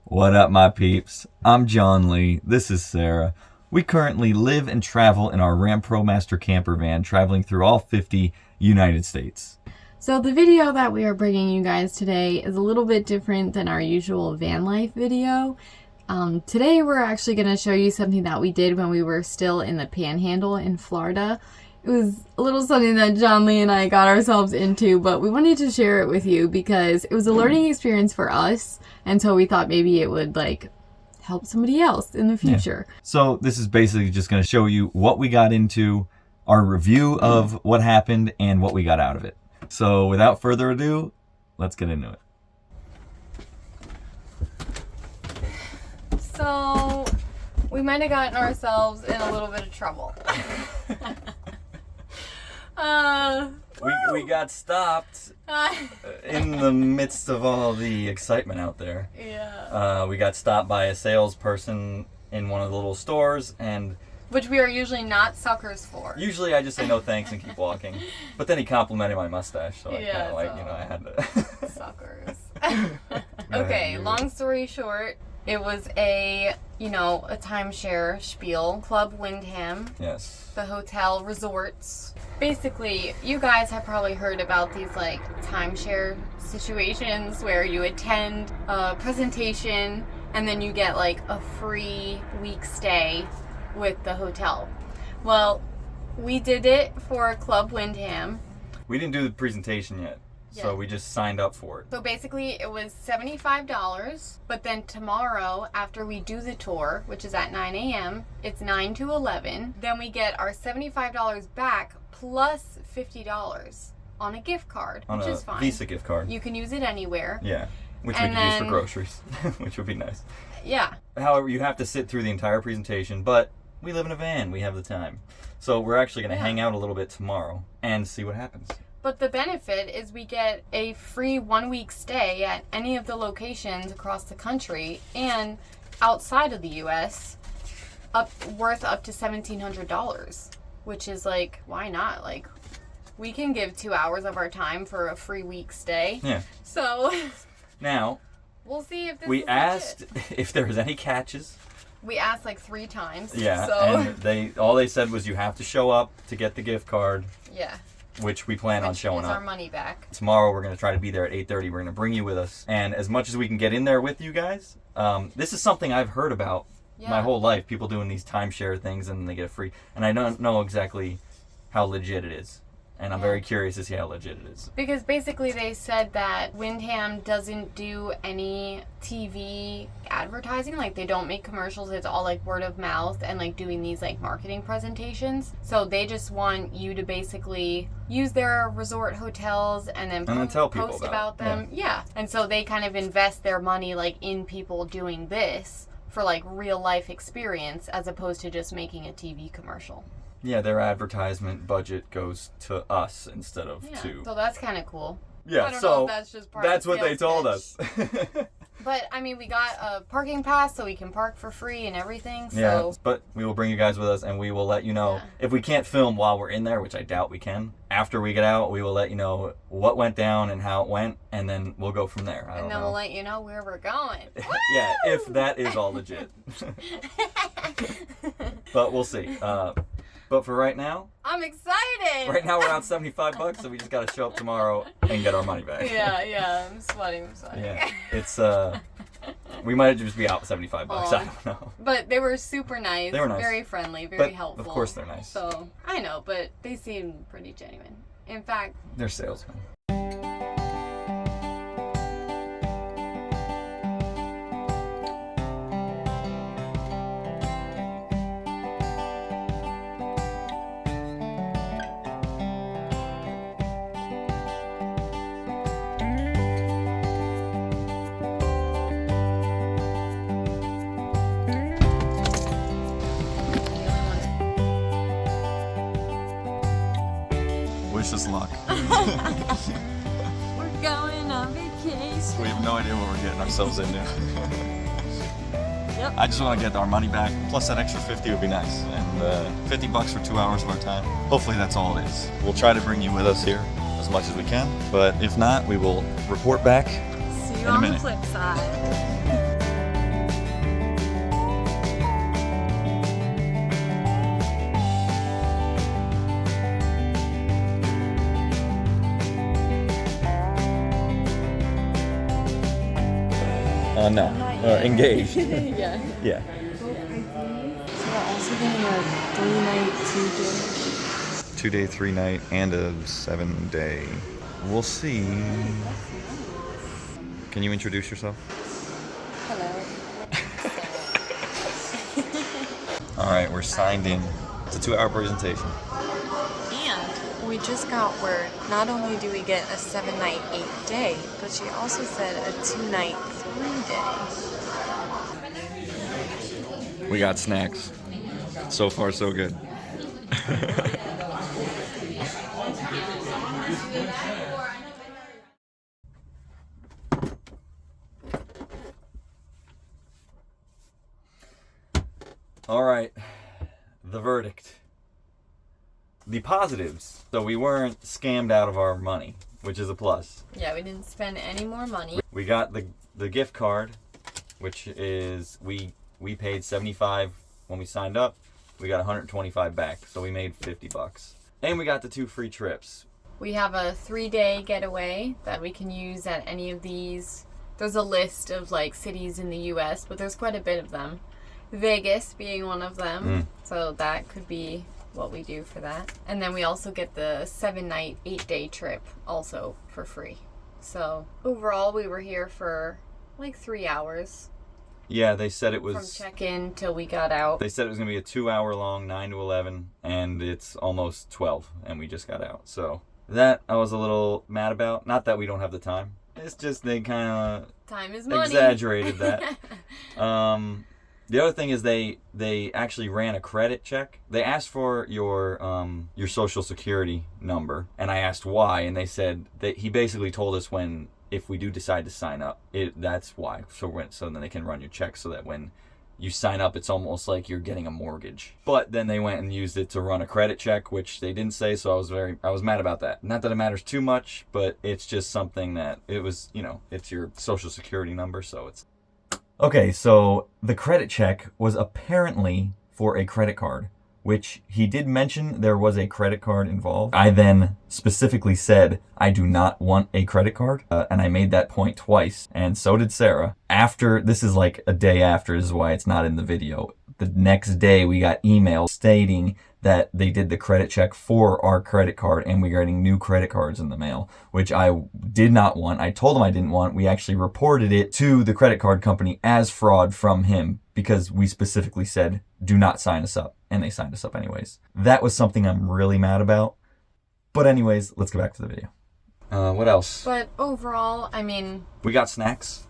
What up, my peeps? I'm John Lee. This is Sarah. We currently live and travel in our Ram ProMaster camper van, traveling through all 50 United States. So the video that we are bringing you guys today is a little bit different than our usual van life video. Today we're actually going to show you something that we did when we were still in the Panhandle in Florida. It was a little something that John Lee and I got ourselves into, but we wanted to share it with you because it was a learning experience for us, and so we thought maybe it would help somebody else in the future. Yeah. So this is basically just going to show you what we got into, our review of what happened, and what we got out of it. So without further ado, let's get into it. So we might have gotten ourselves in a little bit of trouble. We got stopped in the midst of all the excitement out there. Yeah. We got stopped by a salesperson in one of the little stores, and which we are usually not suckers for. usually I just say no thanks and keep walking. But then he complimented my mustache, so I Yeah, kind of I had to. Suckers. Okay, long story short, it was a timeshare spiel, Club Windham. Yes. The hotel resorts. Basically, you guys have probably heard about these timeshare situations where you attend a presentation and then you get a free week stay with the hotel. Well, we did it for Club Windham. We didn't do the presentation yet. So Yeah. we just signed up for it. So basically it was $75, but then tomorrow after we do the tour, which is at 9 a.m., it's 9 to 11, then we get our $75 back plus $50 on a gift card, On which a is fine. Visa gift card. You can use it anywhere. Yeah. Which And we could use for then- groceries, which would be nice. Yeah. However, you have to sit through the entire presentation, but we live in a van. We have the time. So we're actually going to hang out a little bit tomorrow and see what happens. But the benefit is we get a free 1 week stay at any of the locations across the country and outside of the U.S. worth up to $1,700, which is why not? We can give 2 hours of our time for a free week stay. Yeah. So Now, we'll see if this we is asked if there was any catches. We asked 3 times. Yeah. So And all they said was you have to show up to get the gift card, yeah. which we plan on Which showing is our up. money back. Tomorrow we're going to try to be there at 8:30. We're going to bring you with us. And as much as we can get in there with you guys, this is something I've heard about my whole life. People doing these timeshare things and they get free. And I don't know exactly how legit it is. And I'm very curious to see how legit it is. Because basically they said that Windham doesn't do any TV advertising. They don't make commercials. It's all word of mouth and doing these marketing presentations. So they just want you to basically use their resort hotels and then tell people post about them. Yeah. And so they kind of invest their money in people doing this for real life experience as opposed to just making a TV commercial. Yeah, their advertisement budget goes to us instead of to... So that's kind of cool. Yeah, I don't know so if that's just part that's of the what they told sales us. But, we got a parking pass so we can park for free and everything, so... Yeah, but we will bring you guys with us, and we will let you know. If we can't film while we're in there, which I doubt we can, after we get out, we will let you know what went down and how it went, and then we'll go from there. And then we'll let you know where we're going. Yeah, if that is all legit. But we'll see. But for right now... I'm excited! Right now we're out $75, so we just gotta show up tomorrow and get our money back. Yeah, I'm sweating. Yeah, it's, we might just be out $75, I don't know. But they were super nice. They were nice. Very friendly, very helpful. Of course they're nice. So, I know, but they seem pretty genuine. In fact... They're salesmen. Wish us luck. We're going on vacation. We have no idea what we're getting ourselves into. Yep. I just want to get our money back, plus that extra 50 would be nice. And 50 bucks for 2 hours of our time. Hopefully that's all it is. We'll try to bring you with us here as much as we can, but if not, we will report back See you in a on the minute. flip side. No. Not yet. Engaged. Yeah. Yeah. So we're also getting a 3-night, 2-day. 2-day, 3-night, and a 7-day. We'll see. Can you introduce yourself? Hello. All right, we're signed in. It's a 2-hour presentation. And we just got word, not only do we get a 7-night, 8-day, but she also said a 2-night, 3-day. We got snacks. So far, so good. All right, the verdict. The positives. So we weren't scammed out of our money, which is a plus. Yeah, we didn't spend any more money. We got the gift card, which is we paid $75 when we signed up. We got $125 back, so we made $50. And we got the 2 free trips. We have a 3-day getaway that we can use at any of these. There's a list of like cities in the US, but there's quite a bit of them. Vegas being one of them. So that could be what we do for that. And then we also get the 7-night, 8-day trip also for free. So overall we were here for like 3 hours. Yeah, they said it was... From check-in till we got out. They said it was going to be a 2-hour long, 9 to 11, and it's almost 12, and we just got out. So that I was a little mad about. Not that we don't have the time. It's just they kind of... Time is money. Exaggerated that. The other thing is they actually ran a credit check. They asked for your social security number, and I asked why, and they said that he basically told us if we do decide to sign up, that's why. So then they can run your check so that when you sign up, it's almost like you're getting a mortgage. But then they went and used it to run a credit check, which they didn't say, so I was mad about that. Not that it matters too much, but it's just something that it was, it's your social security number, so it's... Okay, so the credit check was apparently for a credit card, which he did mention there was a credit card involved. I then specifically said, I do not want a credit card, and I made that point twice, and so did Sarah. This is like a day after, this is why it's not in the video. The next day, we got emails stating that they did the credit check for our credit card and we're getting new credit cards in the mail, which I did not want. I told them I didn't want. We actually reported it to the credit card company as fraud from him because we specifically said, do not sign us up. And they signed us up anyways. That was something I'm really mad about. But anyways, let's get back to the video. What else? But overall, I mean... We got snacks.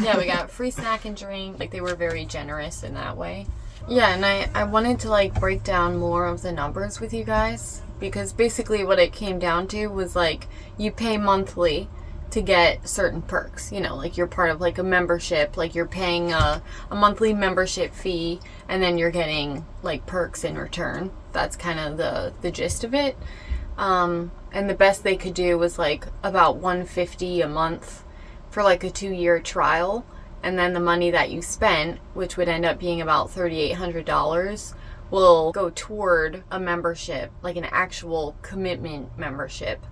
Yeah, we got free snack and drink. Like, they were very generous in that way. Yeah, and I wanted to like break down more of the numbers with you guys because basically what it came down to was like you pay monthly to get certain perks, like you're part of like a membership, like you're paying a monthly membership fee and then you're getting like perks in return. That's kind of the gist of it. And the best they could do was like about $150 a month for like a 2-year trial. And then the money that you spent, which would end up being about $3,800, will go toward a membership, like an actual commitment membership,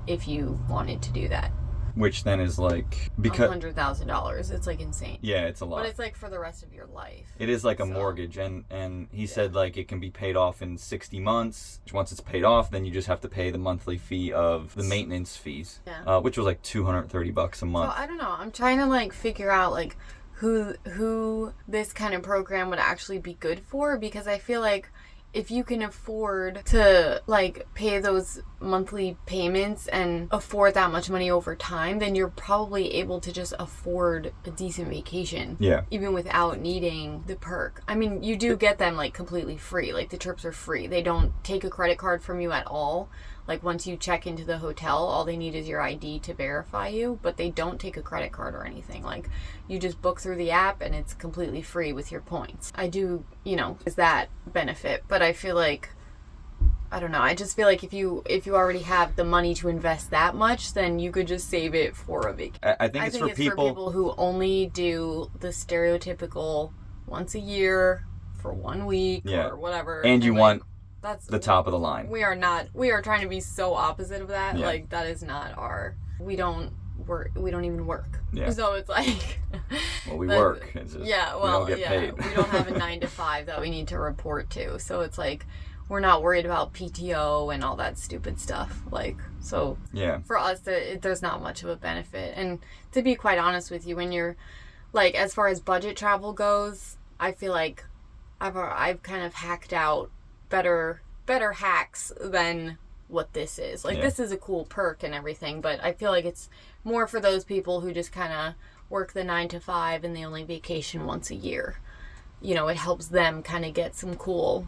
if you wanted to do that. Which then is like... because $100,000. It's like insane. Yeah, it's a lot. But it's like for the rest of your life. It is like a mortgage, and he said like it can be paid off in 60 months. Once it's paid off, then you just have to pay the monthly fee of the maintenance fees, which was like $230 a month. So I don't know. I'm trying to like figure out like who this kind of program would actually be good for, because I feel like if you can afford to like pay those monthly payments and afford that much money over time, then you're probably able to just afford a decent vacation. Yeah. Even without needing the perk. I mean, you do get them like completely free. Like the trips are free. They don't take a credit card from you at all. Like once you check into the hotel, all they need is your ID to verify you, but they don't take a credit card or anything. Like you just book through the app and it's completely free with your points. I do, is that benefit, but I feel like, I don't know. I just feel like if you already have the money to invest that much, then you could just save it for a vacation. I think it's for people who only do the stereotypical once a year for 1 week or whatever. And you want that's the top of the line. We are trying to be so opposite of that. Yeah. Like that is not we don't we don't even work. Yeah. So it's like, well, we work. It's just, yeah, well, we don't get paid. We don't have a 9 to 5 that we need to report to. So it's like, we're not worried about PTO and all that stupid stuff. Like, so yeah, for us, there's not much of a benefit. And to be quite honest with you, when you're like, as far as budget travel goes, I feel like I've kind of hacked out better hacks than what this is. Like, this is a cool perk and everything, but I feel like it's more for those people who just kind of work the 9 to 5 and they only vacation once a year. You know, it helps them kind of get some cool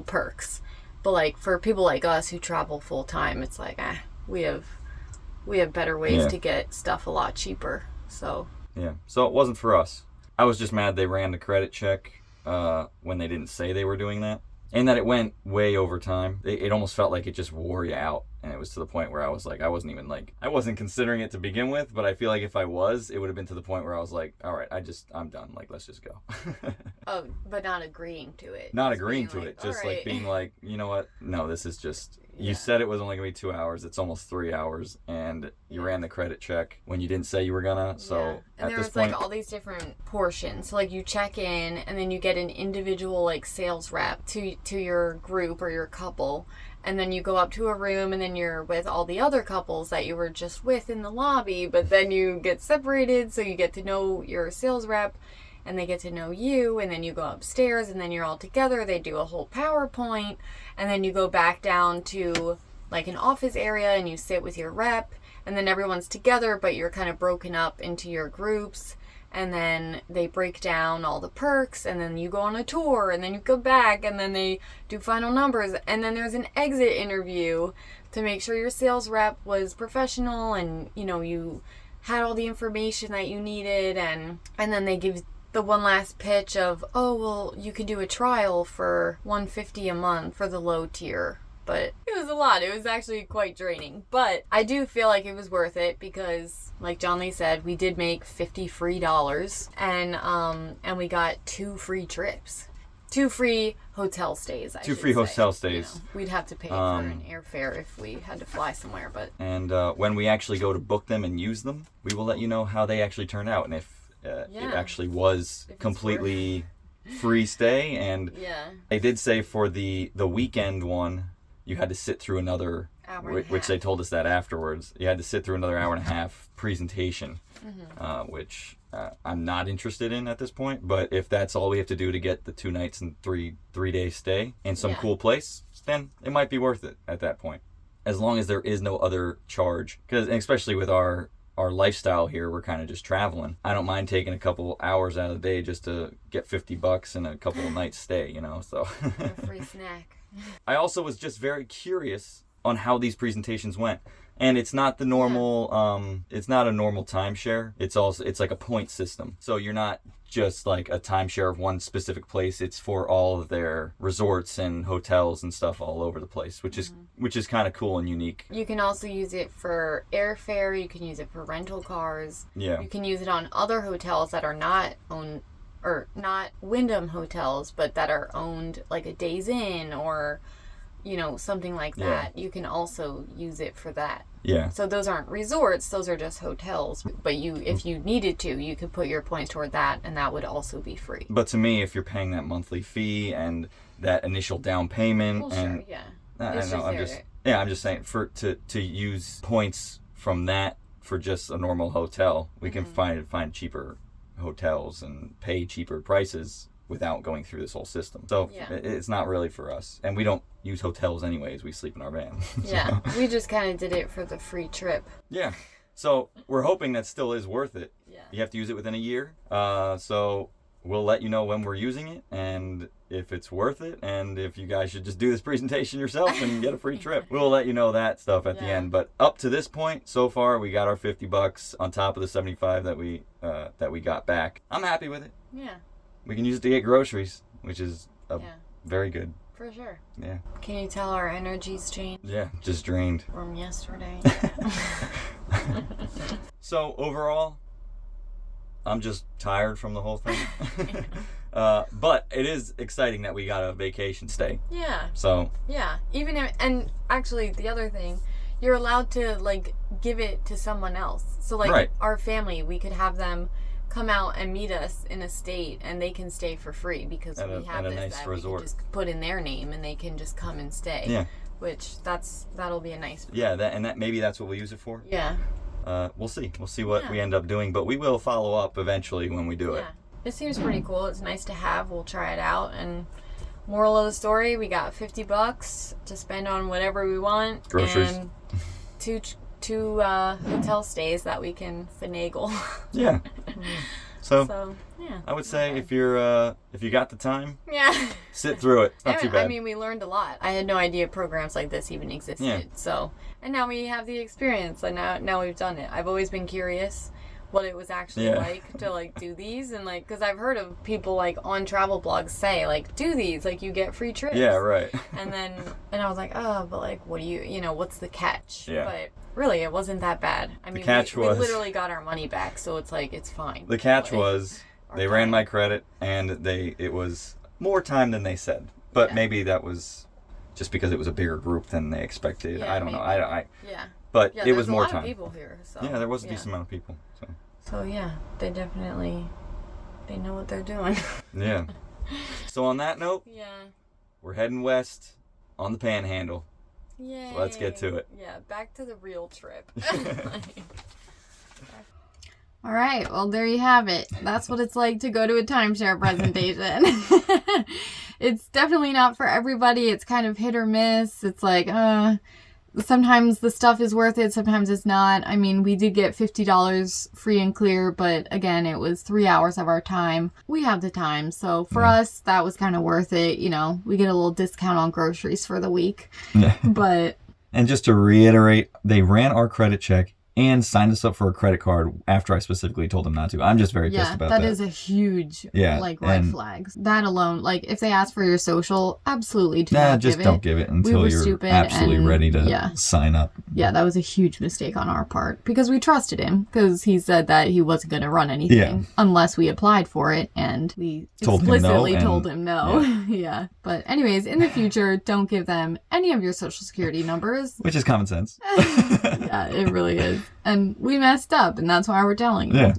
perks. But like for people like us who travel full time, it's like, we have better ways to get stuff a lot cheaper. So yeah, so it wasn't for us. I was just mad they ran the credit check when they didn't say they were doing that, and that it went way over time. It almost felt like it just wore you out, and it was to the point where I was like, I wasn't considering it to begin with, but I feel like if I was, it would have been to the point where I was like, all right, I'm done. Like, let's just go. Oh, but not agreeing to it. Not agreeing to like, it. Just right. like being like, you know what? No, this is just, you said it was only going to be 2 hours. It's almost 3 hours. And you ran the credit check when you didn't say you were going to. So and at there this was point, like all these different portions. So like you check in and then you get an individual like sales rep to your group or your couple. And then you go up to a room and then you're with all the other couples that you were just with in the lobby. But then you get separated, so you get to know your sales rep and they get to know you. And then you go upstairs and then you're all together. They do a whole PowerPoint. And then you go back down to like an office area and you sit with your rep. And then everyone's together, but you're kind of broken up into your groups. And then they break down all the perks, and then you go on a tour, and then you go back, and then they do final numbers, and then there's an exit interview to make sure your sales rep was professional and, you know, you had all the information that you needed, and then they give the one last pitch of, oh, well, you can do a trial for $150 a month for the low tier. But it was a lot. It was actually quite draining. But I do feel like it was worth it because, like John Lee said, we did make $50 free, and we got 2 free trips. 2 free hotel stays, I should say. 2 free hotel stays. You know, we'd have to pay for an airfare if we had to fly somewhere, but... And when we actually go to book them and use them, we will let you know how they actually turn out and if it actually was completely free stay. And they did say for the weekend one, you had to sit through another, which they told us that afterwards. You had to sit through another hour and a half presentation, which I'm not interested in at this point. But if that's all we have to do to get the 2 nights and 3-day stay in some cool place, then it might be worth it at that point. As long as there is no other charge, because especially with our lifestyle here, we're kind of just traveling. I don't mind taking a couple hours out of the day just to get $50 and a couple of nights stay, you know. So a free snack. I also was just very curious on how these presentations went, and it's not the normal. It's not a normal timeshare. It's like a point system. So you're not just like a timeshare of one specific place. It's for all of their resorts and hotels and stuff all over the place, which is kind of cool and unique. You can also use it for airfare. You can use it for rental cars. Yeah. You can use it on other hotels that are not owned, or not Wyndham hotels, but that are owned like a Days Inn or, you know, something like that. You can also use it for that. Yeah. So those aren't resorts, those are just hotels. But if you needed to, you could put your points toward that, and that would also be free. But to me, if you're paying that monthly fee and that initial down payment, Well, and sure, yeah. I'm just saying to use points from that for just a normal hotel, we can find cheaper hotels and pay cheaper prices without going through this whole system. So it's not really for us, and we don't use hotels anyways. We sleep in our van. Yeah, we just kind of did it for the free trip. Yeah, so we're hoping that still is worth it. Yeah, you have to use it within a year, so we'll let you know when we're using it and if it's worth it, and if you guys should just do this presentation yourself and get a free trip. We'll let you know that stuff at the end. But up to this point, so far, we got our $50 on top of the $75 that we got back. I'm happy with it. Yeah. We can use it to get groceries, which is very good. For sure. Yeah. Can you tell our energy's changed? Yeah, just drained. From yesterday. So overall, I'm just tired from the whole thing. But it is exciting that we got a vacation stay. Yeah. So. Yeah. And actually, the other thing, you're allowed to like give it to someone else. So like our family, we could have them come out and meet us in a state, and they can stay for free because we have this nice that resort. we can just put in their name, and they can just come and stay. Yeah. Which that'll be a nice. Yeah, that maybe that's what we'll use it for. Yeah. We'll see. We'll see what we end up doing, but we will follow up eventually when we do it. It seems pretty cool. It's nice to have. We'll try it out. And moral of the story, we got $50 to spend on whatever we want. Groceries. And two hotel stays that we can finagle. Yeah. So yeah. I would say if you got the time, sit through it. It's not too bad. I mean, we learned a lot. I had no idea programs like this even existed. Yeah. So, and now we have the experience, and now we've done it. I've always been curious what it was actually like to like do these, and like because I've heard of people like on travel blogs say like do these, like you get free trips. Yeah, right. And I was like, oh, but like what do you what's the catch? Yeah. But really, it wasn't that bad. I mean, we literally got our money back, so it's like it's fine. The catch was they ran my credit, and it was more time than they said, but maybe that was just because it was a bigger group than they expected. I don't know. But it was more time. There's a lot of people here. So, there was a decent amount of people. So yeah, they know what they're doing. Yeah. So on that note, we're heading west on the Panhandle. Yay. So let's get to it. Yeah, back to the real trip. All right, well, there you have it. That's what it's like to go to a timeshare presentation. It's definitely not for everybody. It's kind of hit or miss. It's like, sometimes the stuff is worth it, sometimes it's not. I mean, we did get $50 free and clear, but again, it was 3 hours of our time. We have the time, so for us, that was kind of worth it. You know, we get a little discount on groceries for the week. Yeah. And just to reiterate, they ran our credit check and signed us up for a credit card after I specifically told them not to. I'm just very pissed about that. That is a huge red flag. That alone, like if they ask for your social, absolutely don't give it until you're absolutely ready to sign up. Yeah, that was a huge mistake on our part because we trusted him because he said that he wasn't going to run anything unless we applied for it, and we explicitly told him no. Yeah. But anyways, in the future, don't give them any of your social security numbers. Which is common sense. Yeah, it really is. And we messed up, and that's why we're telling you. Yeah.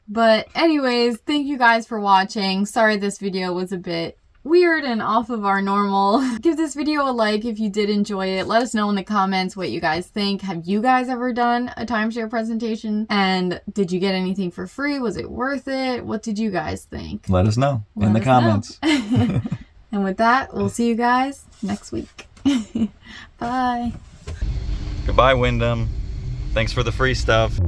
But anyways, thank you guys for watching. Sorry this video was a bit weird and off of our normal. Give this video a like if you did enjoy it. Let us know in the comments what you guys think. Have you guys ever done a timeshare presentation? And did you get anything for free? Was it worth it? What did you guys think? Let us know in the comments. And with that, we'll see you guys next week. Bye. Goodbye, Wyndham. Thanks for the free stuff.